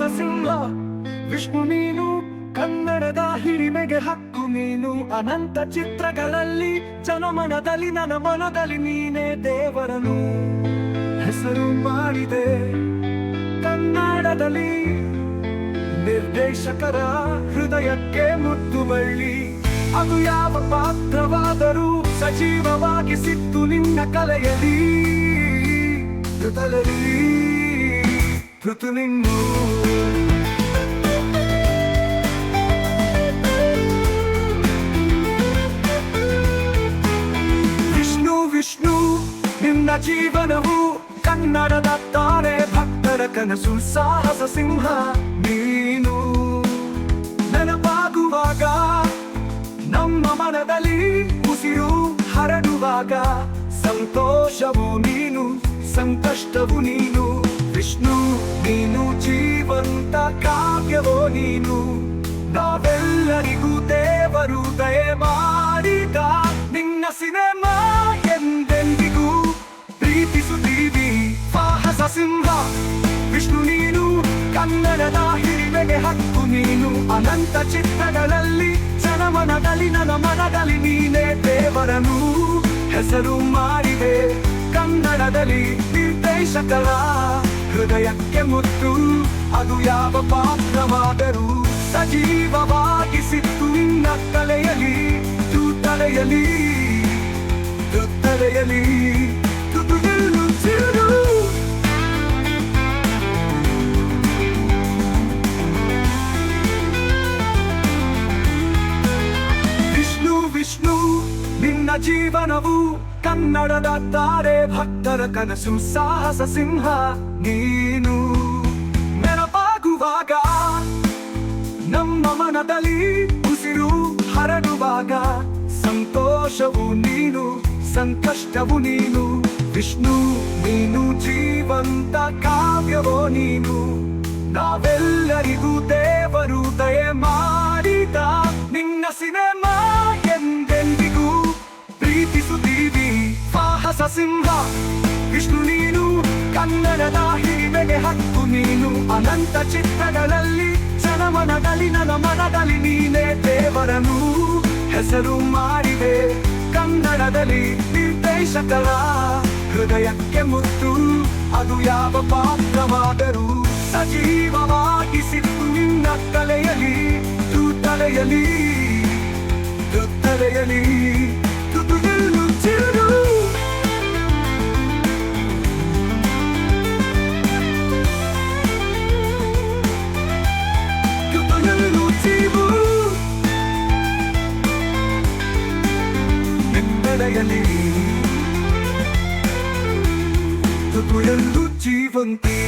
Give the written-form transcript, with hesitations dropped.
ಸಾಹಸ ಸಿಂಹ ವಿಷ್ಣು ನೀನು ಕನ್ನಡದ ಹಿರಿಮೆಗೆ ಹಕ್ಕು ನೀನು ಅನಂತ ಚಿತ್ರಗಳಲ್ಲಿ ಜನಮನದಲ್ಲಿ ನನ್ನ ಮನದಲ್ಲಿ ನೀನೇ ದೇವರನು ಹೆಸರು ಮಾಡಿದೆ ಕನ್ನಡದಲ್ಲಿ ನಿರ್ದೇಶಕರ ಹೃದಯಕ್ಕೆ ಮುತ್ತು ಬಳ್ಳಿ ಅದು ಯಾವ ಪಾತ್ರವಾದರೂ ಸಜೀವವಾಗಿಸಿತ್ತು ನಿನ್ನ ಕಲೆಯಲ್ಲಿ ಋತು ನಿನ್ನು ವಿಷ್ಣು ವಿಷ್ಣು ನಿನ್ನ ಜೀವನವು ಕನ್ನಡದ ತಾರೆ ಭಕ್ತರ ಕನಸು ಸಾಹಸ ಸಿಂಹ ನೀನು ನೆನಪಾಗುವಾಗ ನಮ್ಮ ಮನದಲ್ಲಿ ಉಸಿರು ಹರಡುವಾಗ ಸಂತೋಷವು ನೀನು ಸಂಕಷ್ಟವು ನೀನು ವಿಷ್ಣು ನೀನು ಜೀವಂತ ಕಾವ್ಯವೋ ನೀನು ನಾವೆಲ್ಲರಿಗೂ ದೇವರು ದಯೆ ಮಾಡಿದ ನಿನ್ನ ಸಿನಿಮಾ ಎಂದೆಂದಿಗೂ ಪ್ರೀತಿಸುತ್ತೀವಿ ಸಾಹಸ ಸಿಂಹ ವಿಷ್ಣು ನೀನು ಕನ್ನಡದ ಹಿರಿಮೆಗೆ ಹಕ್ಕು ನೀನು ಅನಂತ ಚಿತ್ರಗಳಲ್ಲಿ ಜನಮನದಲ್ಲಿ ನನ್ನ ಮನದಲ್ಲಿ ನೀನೇ ದೇವರನು ಹೆಸರು ಮಾಡಿದೆ ಕನ್ನಡದಲ್ಲಿ ನಿರ್ದೇಶಕರ ಹೃದಯಕ್ಕೆ ಮುತ್ತು ಅದು ಯಾವ ಪಾತ್ರವಾದರೂ ಸಜೀವವಾಗಿಸಿತ್ತು ನಿನ್ನ ತಲೆಯಲ್ಲಿ ತಲೆಯಲ್ಲಿ ತಲೆಯಲ್ಲಿ ವಿಷ್ಣು ವಿಷ್ಣು ನಿನ್ನ ಜೀವನವು ಕನ್ನಡದ ತಾರೆ ಭಕ್ತರ ಕನಸು ಸಾಹಸ ಸಿಂಹ ನೀನು ನೆನಪಾಗುವಾಗ ನಮ್ಮ ಮನದಲ್ಲಿ ಉಸಿರು ಹರಡುವಾಗ ಸಂತೋಷವು ನೀನು ಸಂಕಷ್ಟವು ನೀನು ವಿಷ್ಣು ನೀನು ಜೀವಂತ ಕಾವ್ಯವೋ ನೀನು ನಾವೆಲ್ಲರಿಗೂ ದೇವರು ದಯೆ ಮಾಡಿದ ನಿನ್ನ ಸಿನಿಮಾ ಎಂದೆಂದಿಗೂ ಪ್ರೀತಿಸುತ್ತೀವಿ ಸಾಹಸ ಸಿಂಹ ವಿಷ್ಣು ನೀನು ಕನ್ನಡದ ಹಿರಿಮೆಗೆ ಹಕ್ಕು ನೀನು ಅನಂತ ಚಿತ್ರಗಳಲ್ಲಿ ಜನಮನದಲ್ಲಿ ನನ್ನ ಮನದಲ್ಲಿ ನೀನೇ ದೇವರನು ಹೆಸರು ಮಾಡಿದೆ ಕನ್ನಡದಲ್ಲಿ ನಿರ್ದೇಶಕರ ಹೃದಯಕ್ಕೆ ಮುತ್ತು ಅದು ಯಾವ ಪಾತ್ರವಾದರೂ ಸಜೀವವಾಗಿಸಿತ್ತು ನಿನ್ನ ತಲೆಯಲ್ಲಿ ತಲೆಯಲ್ಲಿ ತಲೆಯಲ್ಲಿ ನೆಮ್ಮದಿಯಲ್ಲಿ ತುಯಲು ಜೀವಂತೀ